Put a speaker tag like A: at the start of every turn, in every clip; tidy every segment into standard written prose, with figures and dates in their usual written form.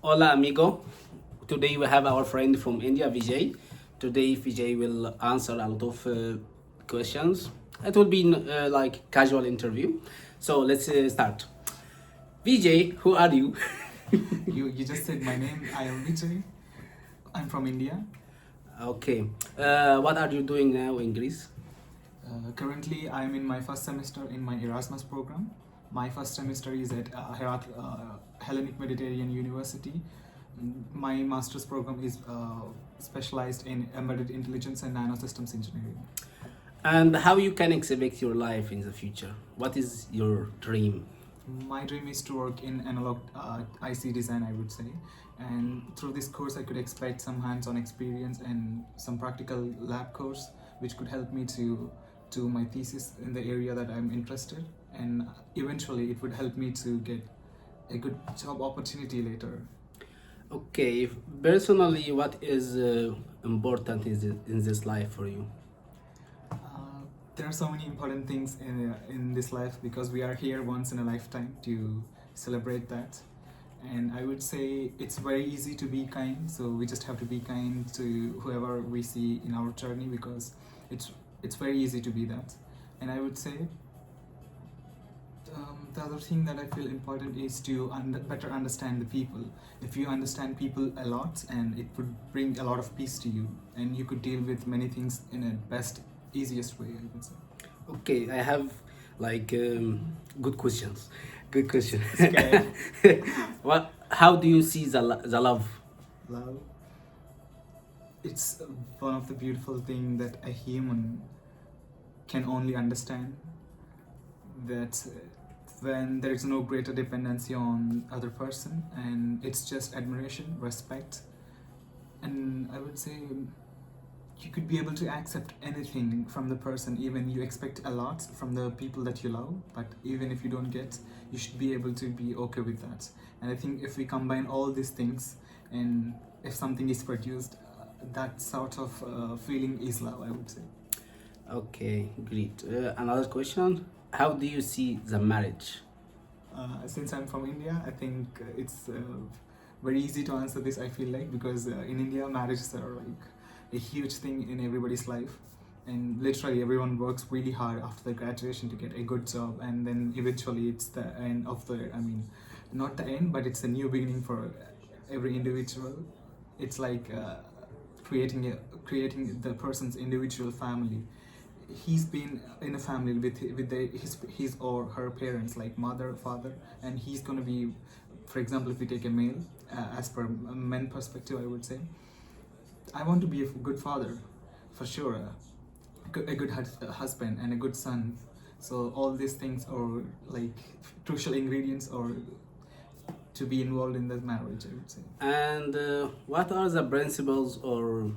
A: Hola, amigo. Today we have our friend from India, Vijay. Today Vijay will answer a lot of questions. It will be like casual interview. So let's start. Vijay, who are you?
B: You just said my name. I am Vijay. I'm from India.
A: Okay. What are you doing now in Greece?
B: Currently, I'm in my first semester in my Erasmus program. My first semester is at Hellenic Mediterranean University. My master's program is specialized in embedded intelligence and nanosystems engineering.
A: And how you can expect your life in the future? What is your dream?
B: My dream is to work in analog IC design, I would say. And through this course, I could expect some hands-on experience and some practical lab course, which could help me to do my thesis in the area that I'm interested. And eventually, it would help me to get a good job opportunity later.
A: Okay, personally, what is important in this life for you?
B: There are so many important things in this life because we are here once in a lifetime to celebrate that. And I would say it's very easy to be kind, so we just have to be kind to whoever we see in our journey because it's very easy to be that. And I would say the other thing that I feel important is to better understand the people. If you understand people a lot, and it would bring a lot of peace to you, and you could deal with many things in a best, easiest way, I would say.
A: Okay, I have like good questions. Good question.
B: Okay.
A: What? How do you see the love?
B: Love. It's one of the beautiful things that a human can only understand. That when there is no greater dependency on other person, and it's just admiration, respect, and I would say you could be able to accept anything from the person, even you expect a lot from the people that you love, but even if you don't get, you should be able to be okay with that. And I think if we combine all these things, and if something is produced, that sort of feeling is love, I would say.
A: Okay, great. Another question. How do you see the marriage?
B: Since I'm from India, I think it's very easy to answer this, I feel like, because in India, marriages are like a huge thing in everybody's life. And literally, everyone works really hard after their graduation to get a good job, and then eventually, it's the end of the. I mean, not the end, but it's a new beginning for every individual. It's like creating the person's individual family. He's been in a family with his or her parents, like mother, father, and he's gonna be, for example, if we take a male, as per a men perspective, I would say, I want to be a good father, for sure, a good husband and a good son. So all these things are like crucial ingredients or to be involved in the marriage, I would say.
A: And what are the principles or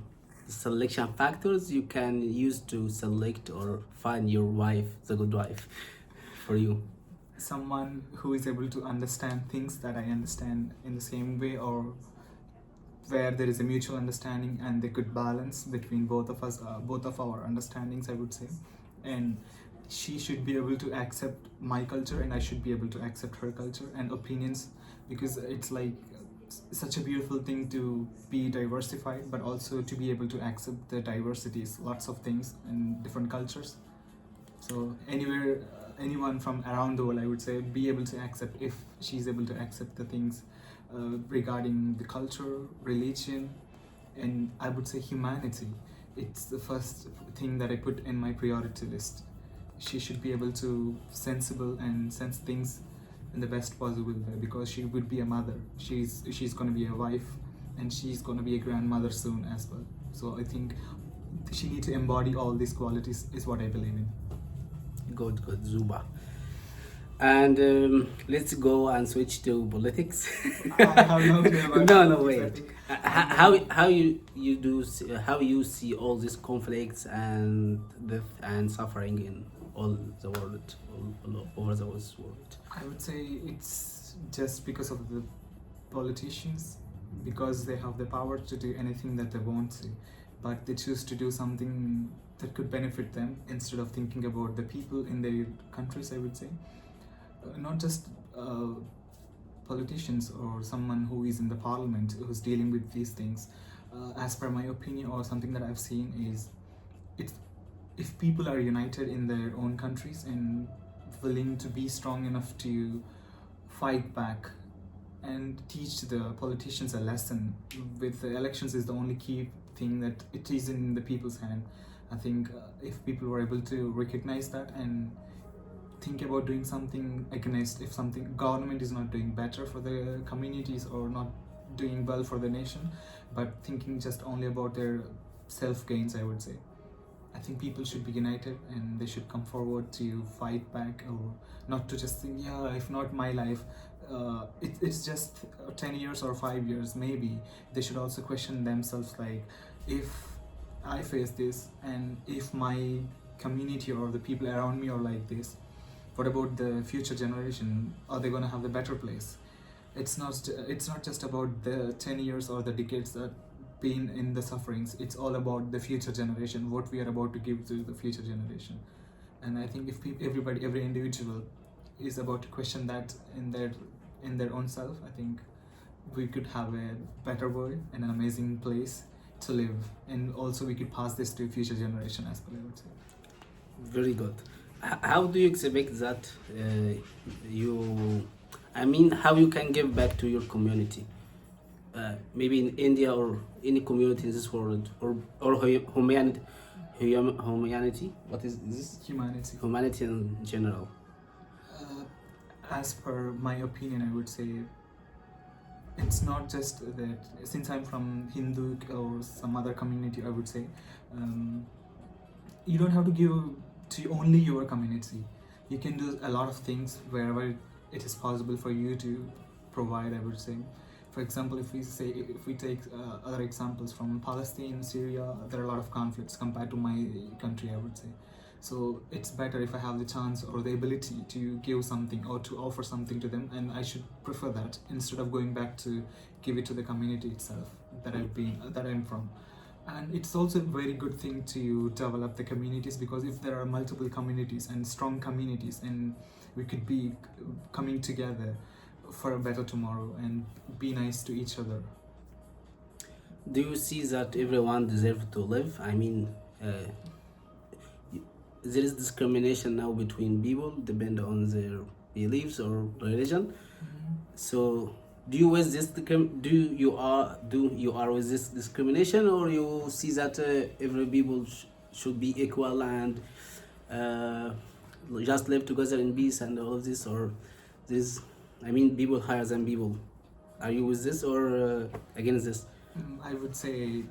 A: selection factors you can use to select or find your wife, the good wife for you?
B: Someone who is able to understand things that I understand in the same way, or where there is a mutual understanding and they could balance between both of us, both of our understandings, I would say. And she should be able to accept my culture, and I should be able to accept her culture and opinions, because it's like such a beautiful thing to be diversified, but also to be able to accept the diversities, lots of things and different cultures. So anywhere, anyone from around the world, I would say, be able to accept, if she's able to accept the things regarding the culture, religion, and I would say humanity. It's the first thing that I put in my priority list. She should be able to sensible and sense things in the best possible way, because she would be a mother. She's going to be a wife, and she's going to be a grandmother soon as well. So I think she needs to embody all these qualities, is what I believe in.
A: Good, good, Zuba. And let's go and switch to politics.
B: I have no idea about
A: No, no,
B: politics, I
A: wait.
B: think.
A: How you see all these conflicts and death and suffering in all the world, all over the world?
B: I would say it's just because of the politicians, because they have the power to do anything that they want to, but they choose to do something that could benefit them instead of thinking about the people in their countries, I would say. Not just politicians or someone who is in the parliament who's dealing with these things, as per my opinion or something that I've seen, is it's if people are united in their own countries and willing to be strong enough to fight back and teach the politicians a lesson. With the elections is the only key thing that it is in the people's hand. I think if people were able to recognize that and think about doing something against, if something government is not doing better for the communities or not doing well for the nation, but thinking just only about their self gains, I would say, I think people should be united and they should come forward to fight back, or not to just think, yeah, if not my life, it's just 10 years or 5 years, maybe they should also question themselves, like, if I face this and if my community or the people around me are like this, what about the future generation? Are they going to have a better place? It's not just about the 10 years or the decades that been in the sufferings. It's all about the future generation, what we are about to give to the future generation. And I think if every individual is about to question that in their own self, I think we could have a better world and an amazing place to live, and also we could pass this to future generation as well, I would say.
A: Very good. How do you expect that how you can give back to your community? Maybe in India or any community in this world, or humanity. What is this?
B: Humanity.
A: Humanity in general.
B: As per my opinion, I would say it's not just that. Since I'm from Hindu or some other community, I would say you don't have to give to only your community. You can do a lot of things wherever it is possible for you to provide, I would say. For example, if we take other examples from Palestine, Syria, there are a lot of conflicts compared to my country, I would say. So it's better if I have the chance or the ability to give something or to offer something to them, and I should prefer that instead of going back to give it to the community itself that I'm from. And it's also a very good thing to develop the communities, because if there are multiple communities and strong communities, and we could be coming together for a better tomorrow and be nice to each other.
A: Do you see that everyone deserves to live? There is discrimination now between people depending on their beliefs or religion.
B: Mm-hmm.
A: So do you with this you are with this discrimination, or you see that every people should be equal and just live together in peace and all of this, or this people higher than people? Are you with this or against this?
B: I would say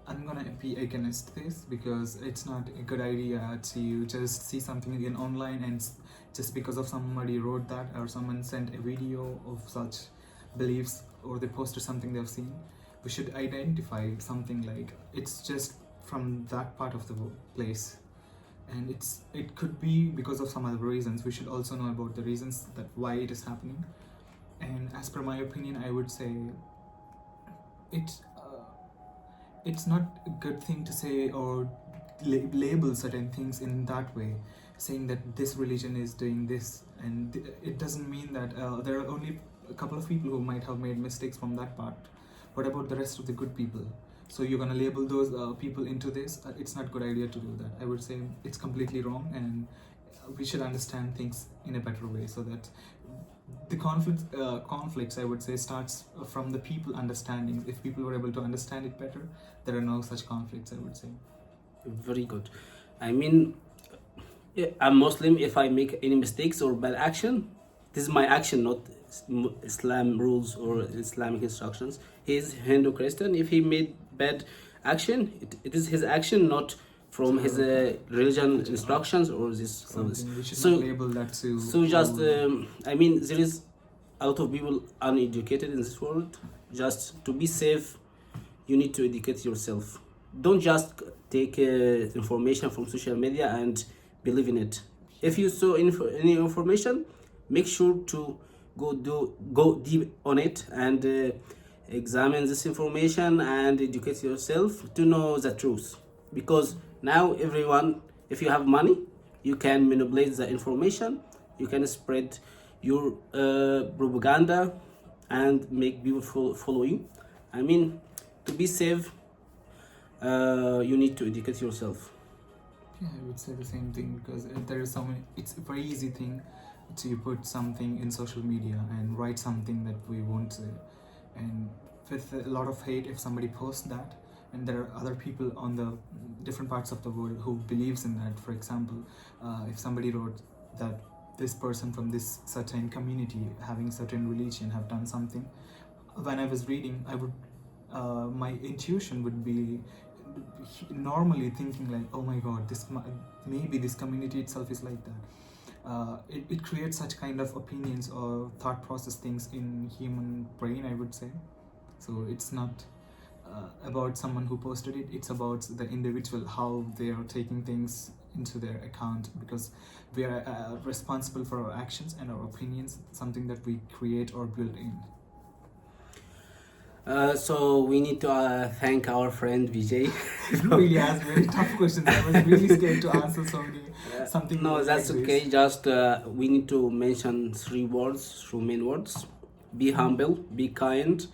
B: I'm gonna be against this, because it's not a good idea to just see something in online and just because of somebody wrote that or someone sent a video of such beliefs or they posted something they've seen. We should identify something like it's just from that part of the place, and it could be because of some other reasons. We should also know about the reasons that why it is happening. And as per my opinion, I would say it's not a good thing to say or label certain things in that way, saying that this religion is doing this, and it doesn't mean that there are only a couple of people who might have made mistakes from that part. What about the rest of the good people? So you're gonna label those people into this? It's not a good idea to do that. I would say it's completely wrong, and we should understand things in a better way, so that the conflicts, I would say, starts from the people understanding. If people were able to understand it better, there are no such conflicts, I would say.
A: Very good. I'm Muslim. If I make any mistakes or bad action, this is my action, not Islam rules or Islamic instructions. He is Hindu Christian. If he made bad action, it is his action, not from his religion instructions or this.
B: We should not label that to.
A: So just there is a lot of people uneducated in this world. Just to be safe, you need to educate yourself. Don't just take information from social media and believe in it. If you saw any information, make sure to go deep on it and examine this information and educate yourself to know the truth. Because now everyone, if you have money, you can manipulate the information, you can spread your propaganda and make people follow you. I mean, to be safe, you need to educate yourself.
B: Yeah, I would say the same thing because there is so many. It's a very easy thing to put something in social media and write something that we won't say, and with a lot of hate, if somebody posts that, and there are other people on the different parts of the world who believes in that. For example, if somebody wrote that this person from this certain community having certain religion have done something, when I was reading, I would my intuition would be normally thinking like, oh my god, maybe this community itself is like that. It creates such kind of opinions or thought process things in human brain, I would say. So it's not about someone who posted it, it's about the individual, how they are taking things into their account, because we are responsible for our actions and our opinions, something that we create or build in.
A: So we need to thank our friend Vijay.
B: You really asked very tough questions. I was really scared to answer so many something.
A: No,
B: like
A: that's
B: this.
A: okay. Just we need to mention three main words: be humble, be kind,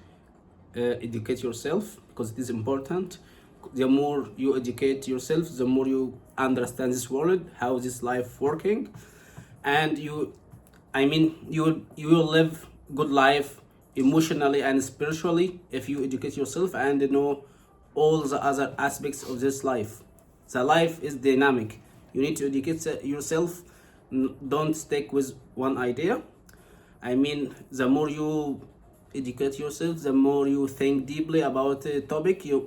A: educate yourself, because it is important. The more you educate yourself, the more you understand this world, how this life working, and you will live good life emotionally and spiritually if you educate yourself and know all the other aspects of this life. The life is dynamic. You need to educate yourself. Don't stick with one idea. The more you educate yourself, the more you think deeply about a topic, the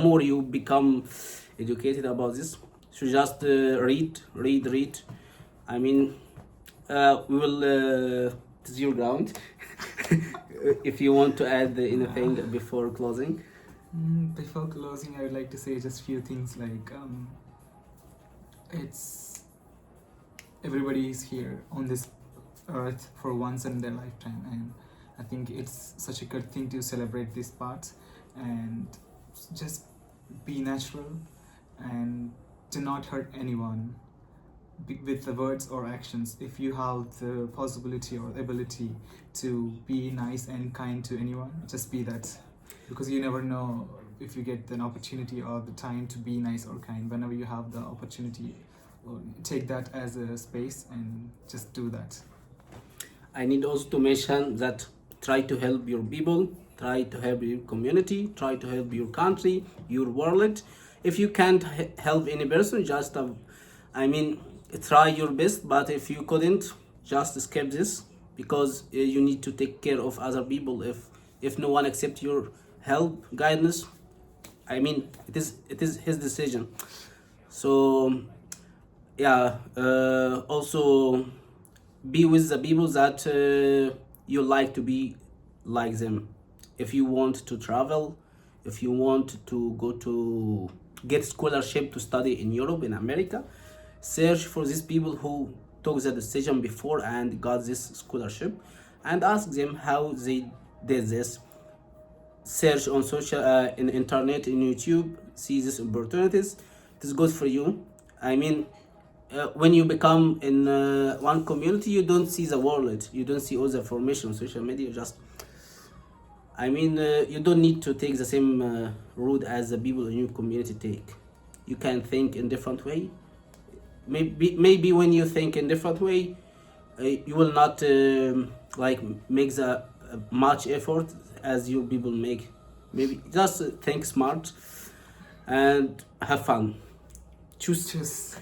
A: more you become educated about this. So just read. We will it's your ground. If you want to add anything before closing.
B: Before closing, I would like to say just few things like it's everybody is here on this earth for once in their lifetime, and I think it's such a good thing to celebrate these parts and just be natural and do not hurt anyone with the words or actions. If you have the possibility or ability to be nice and kind to anyone, just be that, because you never know if you get an opportunity or the time to be nice or kind. Whenever you have the opportunity, take that as a space and just do that.
A: I need also to mention that try to help your people, try to help your community, try to help your country, your world. If you can't help any person, just try your best, but if you couldn't, just skip this, because you need to take care of other people. If no one accepts your help, guidance, it is his decision. So also be with the people that you like to be like them. If you want to travel, if you want to go to get scholarship to study in Europe, in America, search for these people who took the decision before and got this scholarship, and ask them how they did this. Search on social in internet, in YouTube, see these opportunities. It is good for you. When you become in one community, you don't see the world, you don't see all the information on social media. You don't need to take the same route as the people in your community take. You can think in different way. Maybe when you think in different way, you will not make the much effort as your people make. Maybe just think smart and have fun. Choose.